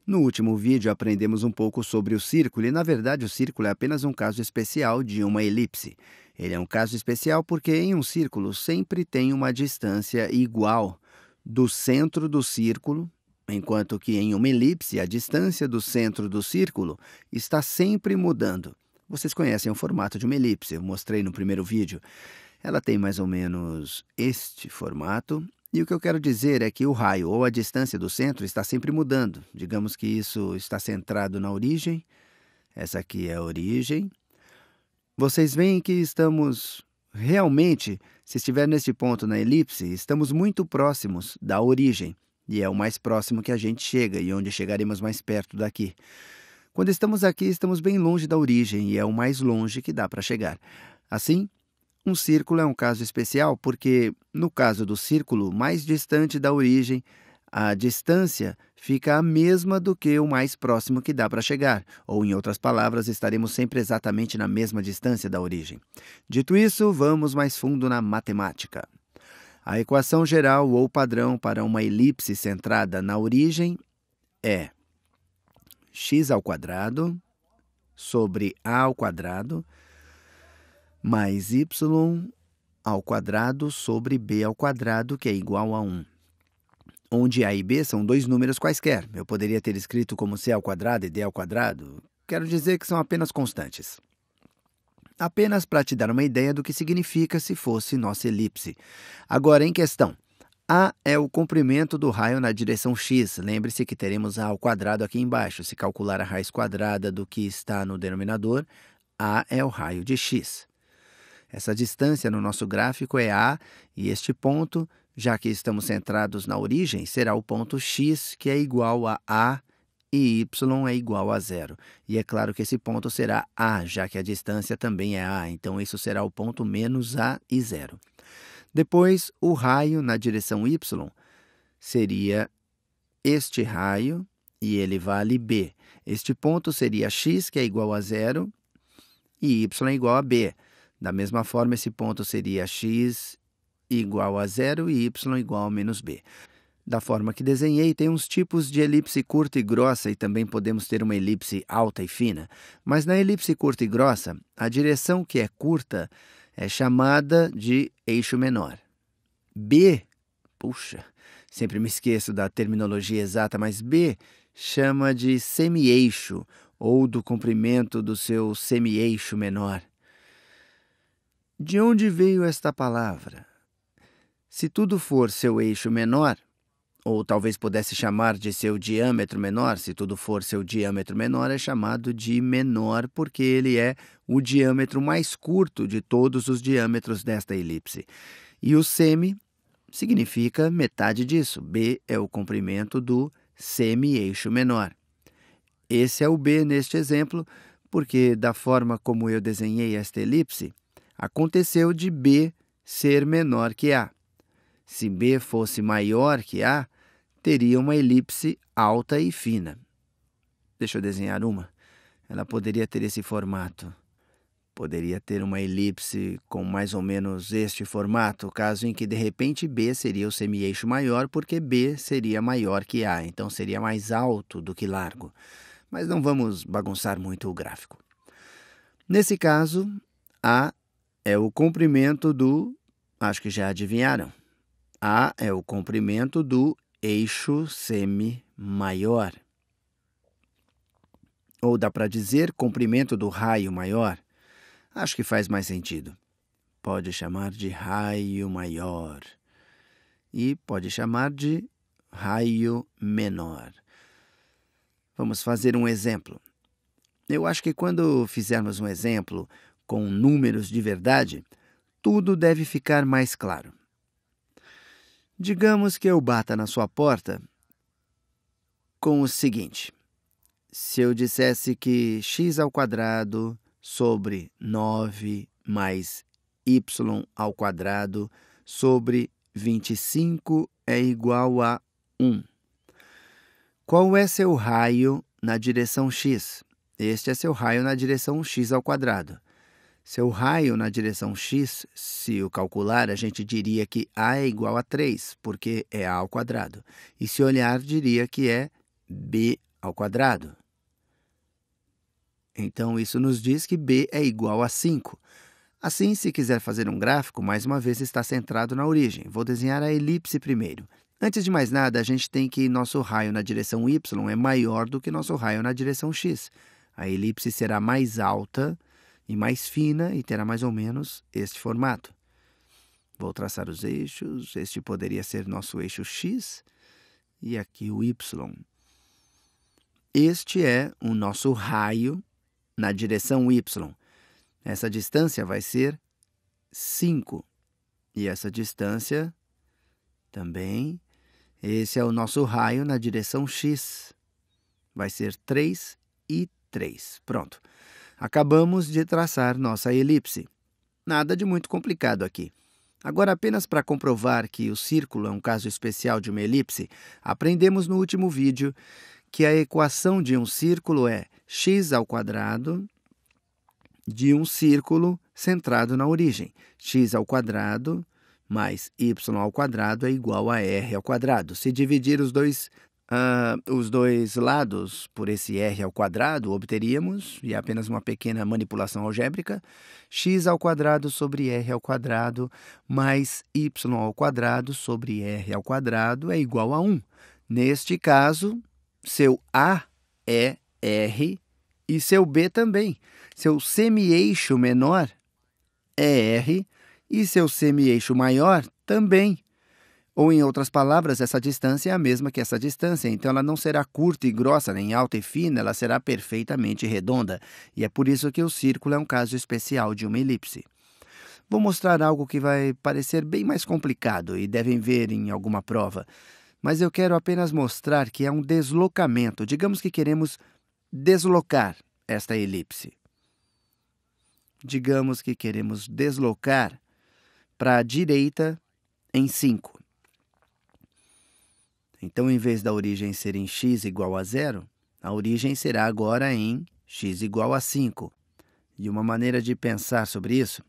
No último vídeo, aprendemos um pouco sobre o círculo e, na verdade, o círculo é apenas um caso especial de uma elipse. Ele é um caso especial porque em um círculo sempre tem uma distância igual do centro do círculo, enquanto que em uma elipse a distância do centro do círculo está sempre mudando. Vocês conhecem o formato de uma elipse, eu mostrei no primeiro vídeo. Ela tem mais ou menos este formato. E o que eu quero dizer é que o raio ou a distância do centro está sempre mudando. Digamos que isso está centrado na origem. Essa aqui é a origem. Vocês veem que estamos realmente, se estiver neste ponto na elipse, estamos muito próximos da origem. E é o mais próximo que a gente chega e onde chegaremos mais perto daqui. Quando estamos aqui, estamos bem longe da origem e é o mais longe que dá para chegar. Assim, um círculo é um caso especial porque, no caso do círculo mais distante da origem, a distância fica a mesma do que o mais próximo que dá para chegar, ou, em outras palavras, estaremos sempre exatamente na mesma distância da origem. Dito isso, vamos mais fundo na matemática. A equação geral ou padrão para uma elipse centrada na origem é x² sobre a² mais y² sobre b², que é igual a 1. Onde a e b são dois números quaisquer. Eu poderia ter escrito como c² e d². Quero dizer que são apenas constantes. Apenas para te dar uma ideia do que significa se fosse nossa elipse. Agora, em questão. A é o comprimento do raio na direção x. Lembre-se que teremos a² aqui embaixo. Se calcular a raiz quadrada do que está no denominador, A é o raio de x. Essa distância no nosso gráfico é A, e este ponto, já que estamos centrados na origem, será o ponto x, que é igual a e y é igual a 0. E é claro que esse ponto será A, já que a distância também é A, então isso será o ponto menos A e 0. Depois, o raio na direção y seria este raio, e ele vale B. Este ponto seria x, que é igual a 0, e y é igual a B. Da mesma forma, esse ponto seria x igual a 0 e y igual a menos b. Da forma que desenhei, tem uns tipos de elipse curta e grossa e também podemos ter uma elipse alta e fina. Mas na elipse curta e grossa, a direção que é curta é chamada de eixo menor. B, puxa, sempre me esqueço da terminologia exata, mas B chama de semi-eixo ou do comprimento do seu semi-eixo menor. De onde veio esta palavra? Se tudo for seu eixo menor, ou talvez pudesse chamar de seu diâmetro menor, se tudo for seu diâmetro menor, é chamado de menor porque ele é o diâmetro mais curto de todos os diâmetros desta elipse. E o semi significa metade disso. B é o comprimento do semi-eixo menor. Esse é o B neste exemplo, porque da forma como eu desenhei esta elipse, aconteceu de B ser menor que A. Se B fosse maior que A, teria uma elipse alta e fina. Deixa eu desenhar uma. Ela poderia ter esse formato. Poderia ter uma elipse com mais ou menos este formato, caso em que, de repente, B seria o semi-eixo maior, porque B seria maior que A, então seria mais alto do que largo. Mas não vamos bagunçar muito o gráfico. Nesse caso, A é o comprimento do... Acho que já adivinharam. A é o comprimento do eixo semi-maior. Ou dá para dizer comprimento do raio maior? Acho que faz mais sentido. Pode chamar de raio maior. E pode chamar de raio menor. Vamos fazer um exemplo. Eu acho que quando fizermos um exemplo com números de verdade, tudo deve ficar mais claro. Digamos que eu bata na sua porta com o seguinte. Se eu dissesse que x² sobre 9 mais y² sobre 25 é igual a 1. Qual é seu raio na direção x? Este é seu raio na direção x². Seu raio na direção x, se o calcular, a gente diria que A é igual a 3, porque é A². E se olhar, diria que é B². ao quadrado. Então, isso nos diz que b é igual a 5. Assim, se quiser fazer um gráfico, mais uma vez está centrado na origem. Vou desenhar a elipse primeiro. Antes de mais nada, a gente tem que nosso raio na direção y é maior do que nosso raio na direção x. A elipse será mais alta e mais fina e terá mais ou menos este formato. Vou traçar os eixos. Este poderia ser nosso eixo x e aqui o y. Este é o nosso raio na direção y. Essa distância vai ser 5. E essa distância também. Esse é o nosso raio na direção x. Vai ser 3 e 3. Pronto. Acabamos de traçar nossa elipse. Nada de muito complicado aqui. Agora, apenas para comprovar que o círculo é um caso especial de uma elipse, aprendemos no último vídeo que a equação de um círculo é x² de um círculo centrado na origem. x² mais y² é igual a r². Se dividir os dois lados por esse r², obteríamos, e é apenas uma pequena manipulação algébrica, x² sobre r² mais y² sobre r² é igual a 1. Neste caso, seu A é R e seu B também. Seu semi-eixo menor é R e seu semi-eixo maior também. Ou, em outras palavras, essa distância é a mesma que essa distância, então ela não será curta e grossa, nem alta e fina, ela será perfeitamente redonda. E é por isso que o círculo é um caso especial de uma elipse. Vou mostrar algo que vai parecer bem mais complicado e devem ver em alguma prova. Mas eu quero apenas mostrar que é um deslocamento. Digamos que queremos deslocar esta elipse. Digamos que queremos deslocar para a direita em 5. Então, em vez da origem ser em x igual a 0, a origem será agora em x igual a 5. E uma maneira de pensar sobre isso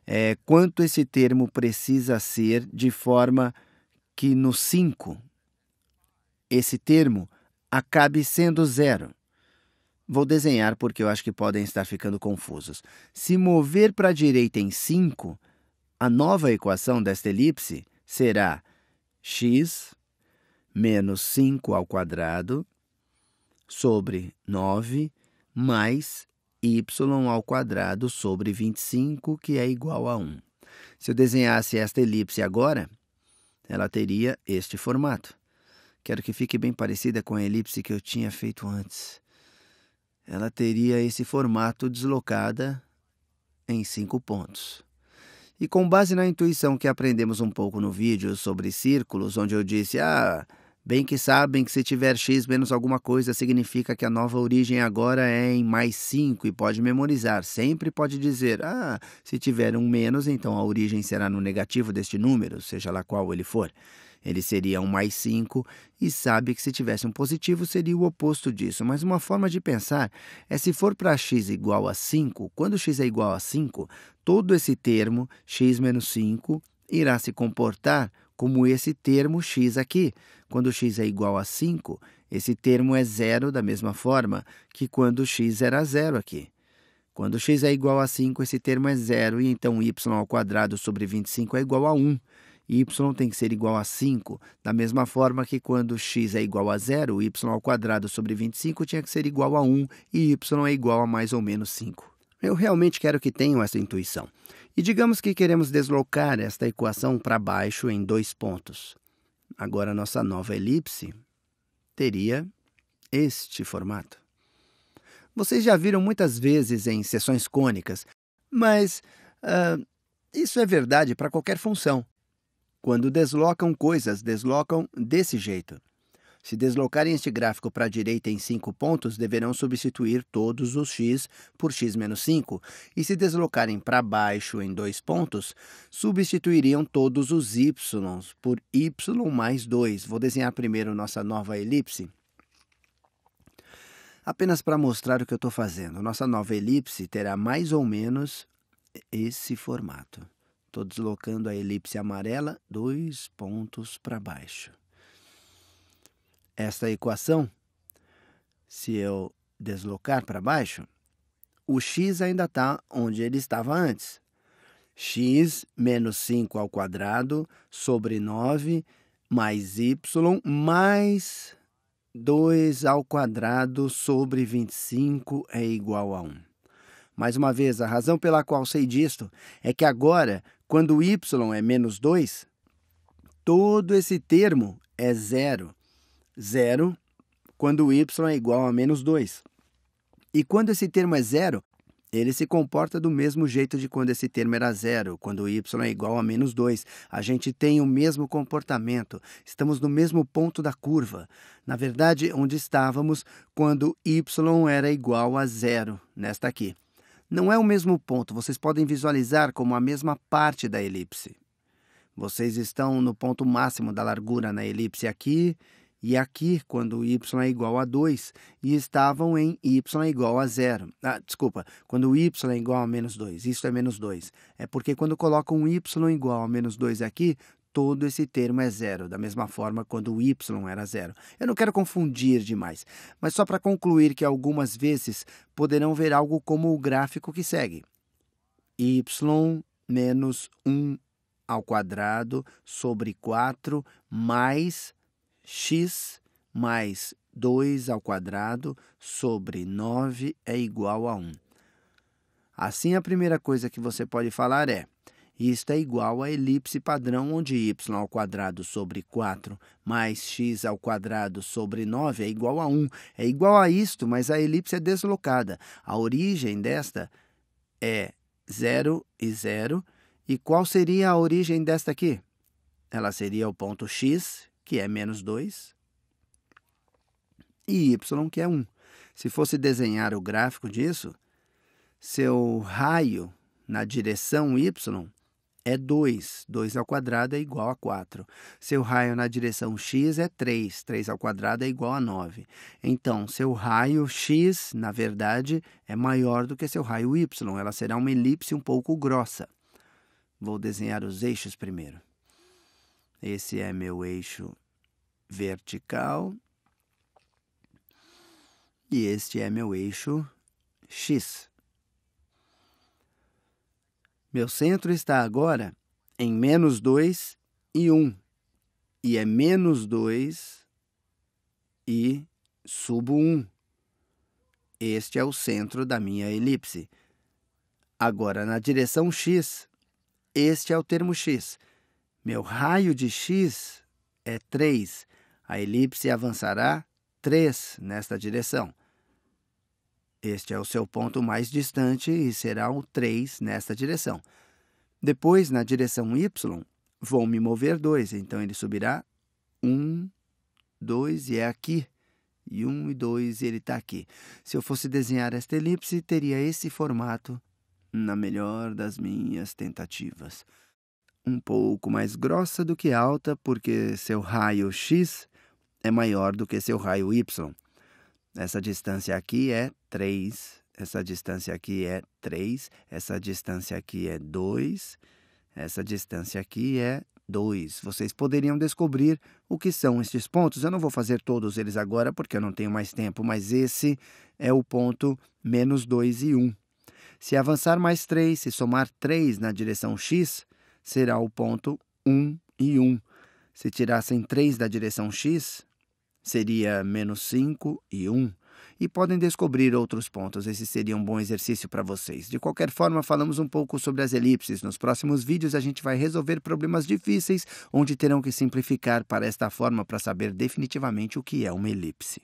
é quanto esse termo precisa ser de forma que no 5 esse termo acabe sendo 0. Vou desenhar porque eu acho que podem estar ficando confusos. Se mover para a direita em 5, a nova equação desta elipse será x menos 5² sobre 9 mais y² sobre 25, que é igual a 1. Se eu desenhasse esta elipse agora, ela teria este formato. Quero que fique bem parecida com a elipse que eu tinha feito antes. Ela teria esse formato deslocada em 5 pontos. E com base na intuição que aprendemos um pouco no vídeo sobre círculos, onde eu disse, bem que sabem que se tiver x menos alguma coisa, significa que a nova origem agora é em mais 5 e pode memorizar. Sempre pode dizer, se tiver um menos, então a origem será no negativo deste número, seja lá qual ele for. Ele seria um mais 5 e sabe que se tivesse um positivo seria o oposto disso. Mas uma forma de pensar é se for para x igual a 5, quando x é igual a 5, todo esse termo, x menos 5, irá se comportar como esse termo x aqui. Quando x é igual a 5, esse termo é 0 da mesma forma que quando x era 0 aqui. Quando x é igual a 5, esse termo é 0 e então y² sobre 25 é igual a 1. Y tem que ser igual a 5, da mesma forma que quando x é igual a 0, y² sobre 25 tinha que ser igual a 1 e y é igual a mais ou menos 5. Eu realmente quero que tenham essa intuição. E digamos que queremos deslocar esta equação para baixo em 2 pontos. Agora, nossa nova elipse teria este formato. Vocês já viram muitas vezes em seções cônicas, mas isso é verdade para qualquer função. Quando deslocam coisas, deslocam desse jeito. Se deslocarem este gráfico para a direita em 5 pontos, deverão substituir todos os x por x menos 5. E se deslocarem para baixo em 2 pontos, substituiriam todos os y por y mais 2. Vou desenhar primeiro nossa nova elipse. Apenas para mostrar o que eu estou fazendo. Nossa nova elipse terá mais ou menos esse formato. Estou deslocando a elipse amarela 2 pontos para baixo. Esta equação Se eu deslocar para baixo, o x ainda está onde ele estava antes. X menos 5 ao quadrado sobre 9 mais y mais 2 ao quadrado sobre 25 é igual a 1. Mais uma vez, a razão pela qual sei disto é que agora, quando y é menos 2, todo esse termo é zero. Zero quando y é igual a menos 2. E quando esse termo é zero, ele se comporta do mesmo jeito de quando esse termo era zero, quando y é igual a menos 2. A gente tem o mesmo comportamento, estamos no mesmo ponto da curva. Na verdade, onde estávamos quando y era igual a zero, nesta aqui. Não é o mesmo ponto, vocês podem visualizar como a mesma parte da elipse. Vocês estão no ponto máximo da largura na elipse aqui e aqui, quando y é igual a 2, e estavam em y é igual a 0. Quando y é igual a menos 2, isso é menos 2. É porque quando coloco um y igual a menos 2 aqui, todo esse termo é zero, da mesma forma quando o y era zero. Eu não quero confundir demais, mas só para concluir que algumas vezes poderão ver algo como o gráfico que segue. Y menos 1 ao quadrado sobre 4 mais x mais 2 ao quadrado sobre 9 é igual a 1. Assim, a primeira coisa que você pode falar é: isto é igual à elipse padrão, onde y ao quadrado sobre 4 mais x ao quadrado sobre 9 é igual a 1. É igual a isto, mas a elipse é deslocada. A origem desta é 0 e 0. E qual seria a origem desta aqui? Ela seria o ponto x, que é menos 2, e y, que é 1. Se fosse desenhar o gráfico disso, seu raio na direção y é 2. 2 ao quadrado é igual a 4. Seu raio na direção x é 3. 3 ao quadrado é igual a 9. Então, seu raio x, na verdade, é maior do que seu raio y. Ela será uma elipse um pouco grossa. Vou desenhar os eixos primeiro. Esse é meu eixo vertical. E este é meu eixo x. Meu centro está agora em menos 2 e 1. E é menos 2 e subo 1. Este é o centro da minha elipse. Agora, na direção x, este é o termo x. Meu raio de x é 3. A elipse avançará 3 nesta direção. Este é o seu ponto mais distante e será o 3 nesta direção. Depois, na direção y, vou me mover 2. Então, ele subirá 1, 2 e é aqui. E 1 e 2 ele está aqui. Se eu fosse desenhar esta elipse, teria esse formato na melhor das minhas tentativas. Um pouco mais grossa do que alta, porque seu raio x é maior do que seu raio y. Essa distância aqui é 3, essa distância aqui é 3, essa distância aqui é 2, essa distância aqui é 2. Vocês poderiam descobrir o que são estes pontos. Eu não vou fazer todos eles agora, porque eu não tenho mais tempo, mas esse é o ponto menos 2 e 1. Se avançar mais 3, se somar 3 na direção x, será o ponto 1 e 1. Se tirassem 3 da direção x, seria menos 5 e 1. E podem descobrir outros pontos. Esse seria um bom exercício para vocês. De qualquer forma, falamos um pouco sobre as elipses. Nos próximos vídeos, a gente vai resolver problemas difíceis, onde terão que simplificar para esta forma para saber definitivamente o que é uma elipse.